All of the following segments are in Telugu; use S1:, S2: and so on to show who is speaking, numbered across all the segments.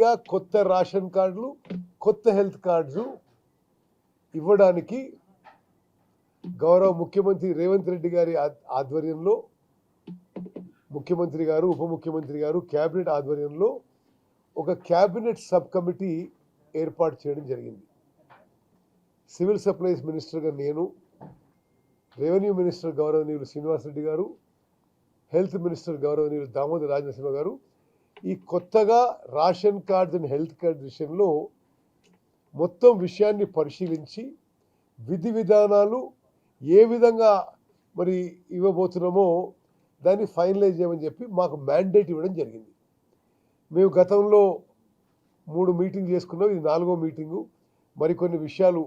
S1: మొదటిసారిగా కొత్త రేషన్ కార్డులు, కొత్త హెల్త్ కార్డ్స్ ఇవ్వడానికి గౌరవ ముఖ్యమంత్రి రేవంత్ రెడ్డి గారి ఆధ్వర్యంలో ముఖ్యమంత్రి గారు, ఉప ముఖ్యమంత్రి గారు క్యాబినెట్ ఆధ్వర్యంలో ఒక క్యాబినెట్ సబ్ కమిటీ ఏర్పాటు చేయడం జరిగింది. సివిల్ సప్లైస్ మినిస్టర్గా నేను, రెవెన్యూ మినిస్టర్ గౌరవనీయులు శ్రీనివాసరెడ్డి గారు, హెల్త్ మినిస్టర్ గౌరవనీయులు దామోదర్ రాజనరసింహ గారు ఈ కొత్తగా ration cards and health card విషయంలో మొత్తం విషయాన్ని పరిశీలించి విధి విధానాలు ఏ విధంగా మరి ఇవ్వబోతున్నామో దాన్ని ఫైనలైజ్ చేయమని చెప్పి మాకు మ్యాండేట్ ఇవ్వడం జరిగింది. మేము గతంలో 3 మీటింగ్ చేసుకున్నాం, ఇది 4వ మీటింగు. మరికొన్ని విషయాలు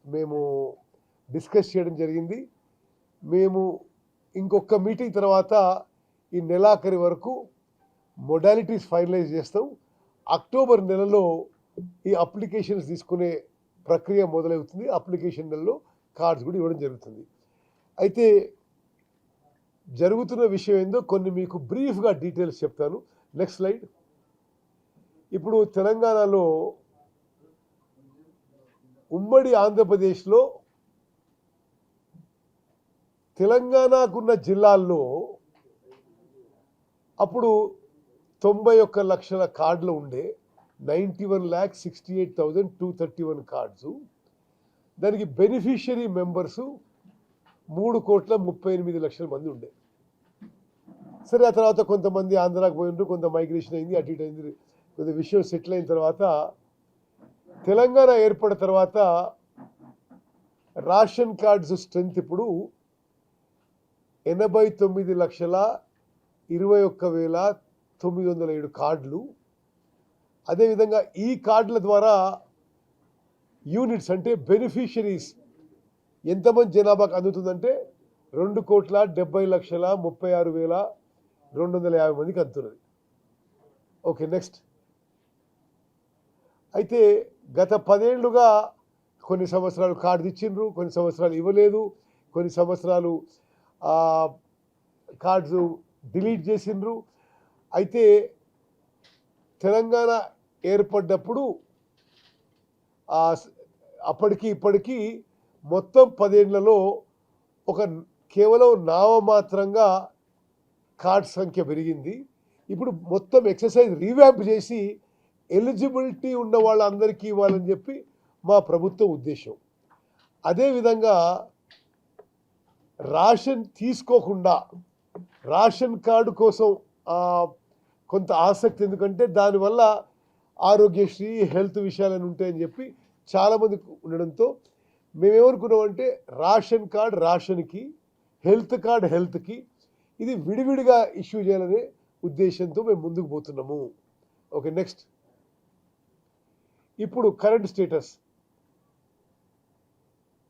S1: మేము డిస్కస్ చేయడం జరిగింది. మేము ఇంకొక మీటింగ్ తర్వాత ఈ నెలాఖరి వరకు మొడాలిటీస్ ఫైనలైజ్ చేస్తాం. అక్టోబర్ నెలలో ఈ అప్లికేషన్స్ తీసుకునే ప్రక్రియ మొదలవుతుంది. అప్లికేషన్ నెలలో కార్డ్స్ కూడా ఇవ్వడం జరుగుతుంది. అయితే జరుగుతున్న విషయం ఏందో కొన్ని మీకు బ్రీఫ్గా డీటెయిల్స్ చెప్తాను. Next slide. ఇప్పుడు తెలంగాణలో ఉమ్మడి ఆంధ్రప్రదేశ్లో తెలంగాణకున్న జిల్లాల్లో అప్పుడు 91 లక్షల కార్డులు ఉండే, 91,68,231 కార్డ్స్. దానికి బెనిఫిషియరీ మెంబర్సు 3,38,00,000 మంది ఉండే. సరే, ఆ తర్వాత కొంతమంది ఆంధ్రాకు పోయిండ్రు, కొంత మైగ్రేషన్ అయింది, అటు ఇటు అయింది. కొంత విషయం సెటిల్ అయిన తర్వాత తెలంగాణ ఏర్పడిన తర్వాత రేషన్ కార్డ్స్ స్ట్రెంత్ ఇప్పుడు 89,21,907 కార్డులు. అదేవిధంగా ఈ కార్డుల ద్వారా యూనిట్స్ అంటే బెనిఫిషరీస్ ఎంతమంది జనాభాకు అందుతుందంటే 2,70,36,250 మందికి అందుతున్నది. Okay, next. అయితే గత 10 ఏళ్లుగా కొన్ని సంవత్సరాలు కార్డు ఇచ్చిండ్రు, కొన్ని సంవత్సరాలు ఇవ్వలేదు, కొన్ని సంవత్సరాలు కార్డ్స్ డిలీట్ చేసిండ్రు. అయితే తెలంగాణ ఏర్పడ్డప్పుడు అప్పటికి ఇప్పటికీ మొత్తం 10 ఏళ్లలో ఒక కేవలం నామమాత్రంగా కార్డ్ సంఖ్య పెరిగింది. ఇప్పుడు మొత్తం ఎక్సర్సైజ్ రీవ్యాంప్ చేసి ఎలిజిబిలిటీ ఉన్న వాళ్ళందరికీ ఇవ్వాలని చెప్పి మా ప్రభుత్వ ఉద్దేశం. అదేవిధంగా రేషన్ తీసుకోకుండా రేషన్ కార్డు కోసం కొంత ఆసక్తి, ఎందుకంటే దానివల్ల ఆరోగ్యశ్రీ హెల్త్ విషయాలను ఉంటాయని చెప్పి చాలామంది ఉండడంతో మేమేమనుకున్నామంటే రేషన్ కార్డ్ రేషన్కి, హెల్త్ కార్డ్ హెల్త్కి, ఇది విడివిడిగా ఇష్యూ చేయాలనే ఉద్దేశంతో మేము ముందుకు పోతున్నాము. Okay, next. ఇప్పుడు కరెంట్ స్టేటస్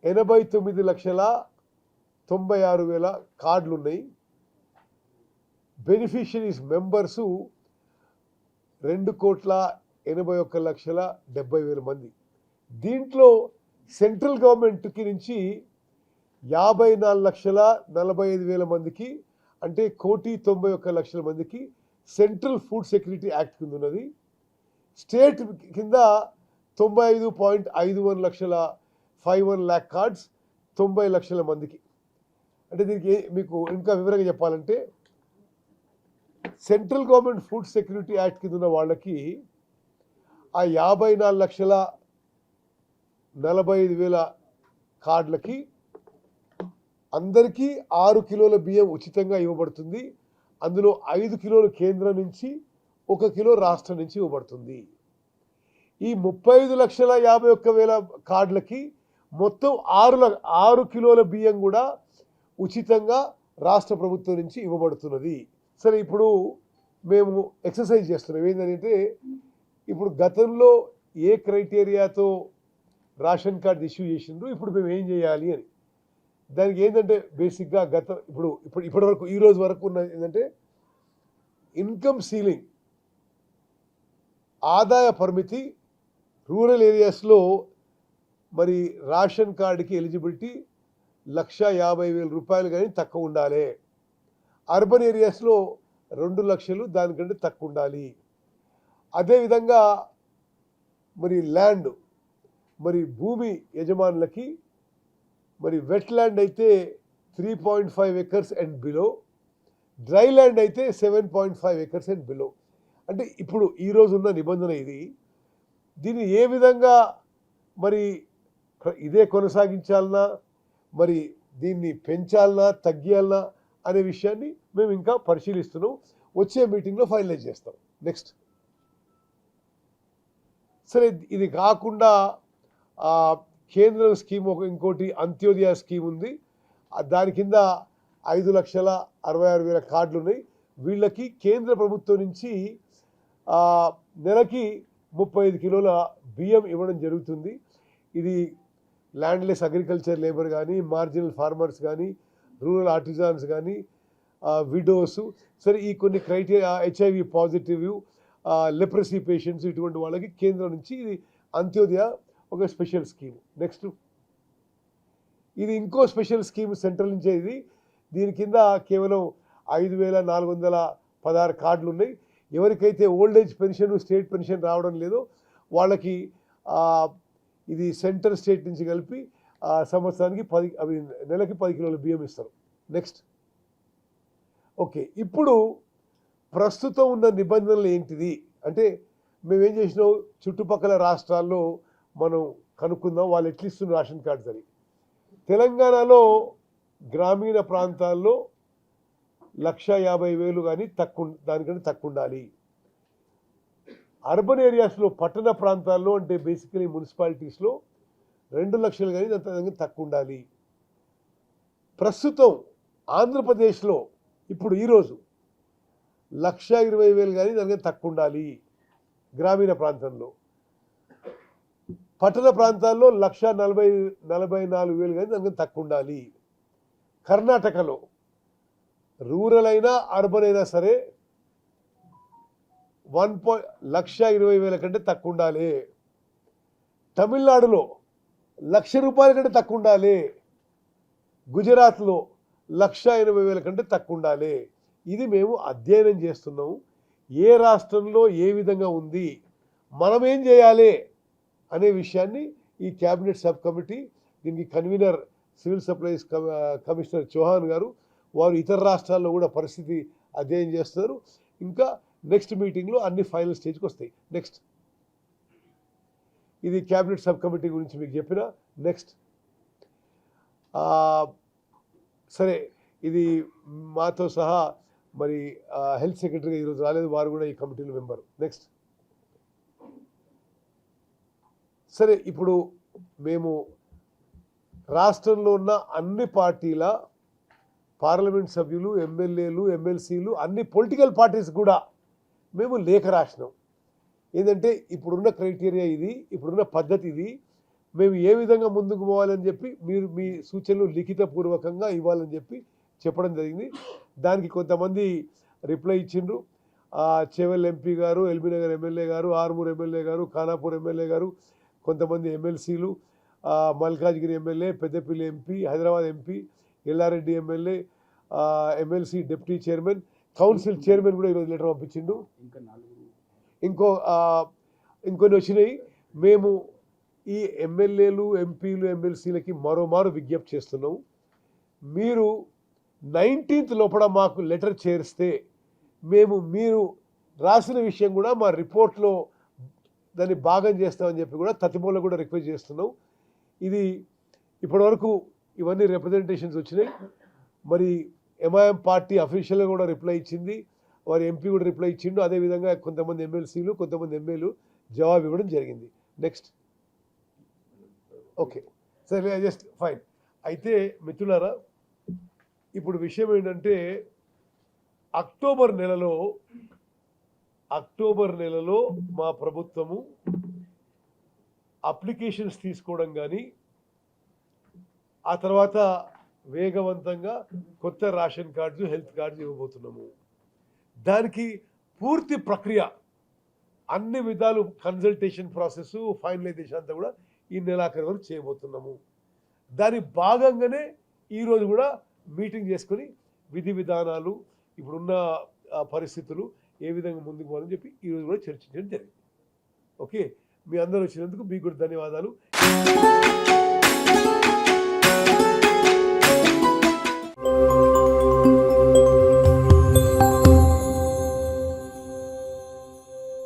S1: 89,96,000 కార్డులు ఉన్నాయి. బెనిఫిషరీస్ మెంబర్సు 2,81,70,000 మంది. దీంట్లో సెంట్రల్ గవర్నమెంట్కి నుంచి 54,45,000 మందికి, అంటే 1,91,00,000 మందికి సెంట్రల్ ఫుడ్ సెక్యూరిటీ యాక్ట్ కింద ఉన్నది. స్టేట్ కింద 95,51 lakh కార్డ్స్ 90 లక్షల మందికి. అంటే దీనికి మీకు ఇంకా వివరంగా చెప్పాలంటే central government food security act కింద ఉన్న వాళ్ళకి ఆ 54,45,000 కార్డులకి అందరికీ 6 కిలోల బియ్యం ఉచితంగా ఇవ్వబడుతుంది. అందులో 5 కిలోలు కేంద్రం నుంచి, 1 కిలో రాష్ట్రం నుంచి ఇవ్వబడుతుంది. ఈ 35,51,000 కార్డులకి మొత్తం 6 కిలోల బియ్యం కూడా ఉచితంగా రాష్ట్ర ప్రభుత్వం నుంచి ఇవ్వబడుతున్నది. సరే, ఇప్పుడు మేము ఎక్సర్సైజ్ చేస్తున్నాం. ఏంటంటే ఇప్పుడు గతంలో ఏ క్రైటీరియాతో రేషన్ కార్డు ఇష్యూ చేసిండ్రు, ఇప్పుడు మేము ఏం చేయాలి అని. దానికి ఏంటంటే బేసిక్గా ఇప్పటి వరకు ఈ రోజు వరకు ఉన్న ఏంటంటే ఇన్కమ్ సీలింగ్, ఆదాయ పరిమితి రూరల్ ఏరియాస్లో మరి రేషన్ కార్డుకి ఎలిజిబిలిటీ 1,50,000 రూపాయలు కానీ తక్కువ ఉండాలి. అర్బన్ ఏరియాస్లో 2 లక్షలు దానికంటే తక్కువ ఉండాలి. అదేవిధంగా మరి ల్యాండ్, మరి భూమి యజమానులకి మరి వెట్ ల్యాండ్ అయితే 3.5 acres and below, dry land అయితే 7.5 acres అండ్ బిలో. అంటే ఇప్పుడు ఈరోజు ఉన్న నిబంధన ఇది. దీన్ని ఏ విధంగా మరి ఇదే కొనసాగించాలన్నా, మరి దీన్ని పెంచాలన్నా తగ్గియాలన్నా అనే విషయాన్ని మేము ఇంకా పరిశీలిస్తున్నాం. వచ్చే మీటింగ్లో ఫైనలైజ్ చేస్తాం. నెక్స్ట్, సరే ఇది కాకుండా కేంద్రం స్కీమ్ ఇంకోటి అంత్యోదయ స్కీమ్ ఉంది. దాని కింద 5,66,000 కార్డులు ఉన్నాయి. వీళ్ళకి కేంద్ర ప్రభుత్వం నుంచి నెలకి 35 కిలోల బియ్యం ఇవ్వడం జరుగుతుంది. ఇది ల్యాండ్లెస్ అగ్రికల్చర్ లేబర్ కానీ, మార్జినల్ ఫార్మర్స్ కానీ, రూరల్ ఆర్టిజాన్స్ కానీ, విడోస్, సరే ఈ కొన్ని criteria, HIV positive, leprosy patients, ఇటువంటి వాళ్ళకి కేంద్రం నుంచి ఇది అంత్యోదయ ఒక స్పెషల్ స్కీమ్. నెక్స్ట్, ఇది ఇంకో స్పెషల్ స్కీమ్ సెంట్రల్ నుంచే. దీని కింద కేవలం 5,416 కార్డులు ఉన్నాయి. ఎవరికైతే old age pension, state pension రావడం లేదో వాళ్ళకి ఇది సెంటర్ స్టేట్ నుంచి కలిపి సంవత్సరానికి నెలకి 10 కిలోల బియ్యం ఇస్తారు. నెక్స్ట్, ఓకే, ఇప్పుడు ప్రస్తుతం ఉన్న నిబంధనలు ఏంటిది అంటే, మేమేం చేసినాం, చుట్టుపక్కల రాష్ట్రాల్లో మనం కనుక్కుందాం వాళ్ళు ఎట్లా ఇస్తున్న రేషన్ కార్డ్స్ అని. తెలంగాణలో గ్రామీణ ప్రాంతాల్లో 1,50,000 కానీ దానికంటే తక్కువ ఉండాలి. అర్బన్ ఏరియాస్లో, పట్టణ ప్రాంతాల్లో అంటే బేసికలీ మున్సిపాలిటీస్లో 2 లక్షలు కానీ దాని తక్కువ ఉండాలి. ప్రస్తుతం ఆంధ్రప్రదేశ్లో ఇప్పుడు ఈరోజు 1,20,000 కానీ దానికంటే తక్కువ ఉండాలి గ్రామీణ ప్రాంతంలో. పట్టణ ప్రాంతాల్లో 1,44,000 కానీ దానికంటే తక్కువ ఉండాలి. కర్ణాటకలో రూరల్ అయినా అర్బన్ అయినా సరే 1,20,000 కంటే తక్కువ ఉండాలి. తమిళనాడులో 1,00,000 రూపాయల కంటే తక్కువ ఉండాలి. గుజరాత్లో 1,80,000 కంటే తక్కువ ఉండాలి. ఇది మేము అధ్యయనం చేస్తున్నాము. ఏ రాష్ట్రంలో ఏ విధంగా ఉంది, మనం ఏం చేయాలి అనే విషయాన్ని ఈ క్యాబినెట్ సబ్ కమిటీ, దీనికి convener civil supplies commissioner Chauhan గారు, వారు ఇతర రాష్ట్రాల్లో కూడా పరిస్థితి అధ్యయనం చేస్తున్నారు. ఇంకా నెక్స్ట్ మీటింగ్లో అన్ని ఫైనల్ స్టేజ్కి వస్తాయి. నెక్స్ట్, ఇది క్యాబినెట్ సబ్ కమిటీ గురించి మీకు చెప్పిన. నెక్స్ట్, సరే ఇది మాతో సహా మరి హెల్త్ సెక్రటరీగా ఈరోజు రాలేదు, వారు కూడా ఈ కమిటీలో మెంబర్. నెక్స్ట్, సరే ఇప్పుడు మేము రాష్ట్రంలో ఉన్న అన్ని పార్టీల పార్లమెంట్ సభ్యులు, ఎమ్మెల్యేలు, ఎమ్మెల్సీలు, అన్ని పొలిటికల్ పార్టీస్ కూడా మేము లేఖ రాసినాం. ఏంటంటే ఇప్పుడున్న క్రైటీరియా ఇది, ఇప్పుడున్న పద్ధతి ఇది, మేము ఏ విధంగా ముందుకు పోవాలని చెప్పి మీరు మీ సూచనలు లిఖితపూర్వకంగా ఇవ్వాలని చెప్పి చెప్పడం జరిగింది. దానికి కొంతమంది రిప్లై ఇచ్చిండ్రు. చేవెల్ ఎంపీ గారు, ఎల్బీనగర్ ఎమ్మెల్యే గారు, ఆర్మూర్ ఎమ్మెల్యే గారు, ఖానాపూర్ ఎమ్మెల్యే గారు, కొంతమంది ఎమ్మెల్సీలు, Malkajgiri MLA, Peddapalli MP, Hyderabad MP, Yellareddy MLA, MLC deputy chairman, council chairman కూడా ఈరోజు లెటర్ పంపించిండు. ఇంకొన్ని వచ్చినాయి. మేము ఈ ఎమ్మెల్యేలు, ఎంపీలు, ఎమ్మెల్సీలకి మరోమారు విజ్ఞప్తి చేస్తున్నాము. మీరు 19th లోపల మాకు లెటర్ చేరిస్తే మేము మీరు రాసిన విషయం కూడా మా రిపోర్ట్లో దాన్ని భాగం చేస్తామని చెప్పి కూడా తతిమూల కూడా రిక్వెస్ట్ చేస్తున్నాం. ఇది ఇప్పటివరకు ఇవన్నీ రిప్రజెంటేషన్స్ వచ్చినాయి. మరి ఎంఐఎం పార్టీ అఫీషియల్గా కూడా రిప్లై ఇచ్చింది, వారి ఎంపీ కూడా రిప్లై ఇచ్చిండు. అదేవిధంగా కొంతమంది ఎమ్మెల్సీలు, కొంతమంది ఎమ్మెల్యేలు జవాబు ఇవ్వడం జరిగింది. నెక్స్ట్, ఓకే, సరే, జస్ట్ ఫైన్. అయితే మిత్రులారా, ఇప్పుడు విషయం ఏంటంటే అక్టోబర్ నెలలో మా ప్రభుత్వము అప్లికేషన్స్ తీసుకోవడం కానీ, ఆ తర్వాత వేగవంతంగా కొత్త రేషన్ కార్డ్స్, హెల్త్ కార్డ్స్ ఇవ్వబోతున్నాము. దానికి పూర్తి ప్రక్రియ, అన్ని విధాలు కన్సల్టేషన్ ప్రాసెస్, ఫైనలైజేషన్ అంతా కూడా ఈ నెలాఖరు వరకు చేయబోతున్నాము. దాని భాగంగానే ఈరోజు కూడా మీటింగ్ చేసుకొని విధి విధానాలు, ఇప్పుడున్న పరిస్థితులు, ఏ విధంగా ముందుకు పోవాలని చెప్పి ఈరోజు కూడా చర్చించడం జరిగింది. ఓకే, మీ అందరూ వచ్చినందుకు మీకు కూడా ధన్యవాదాలు.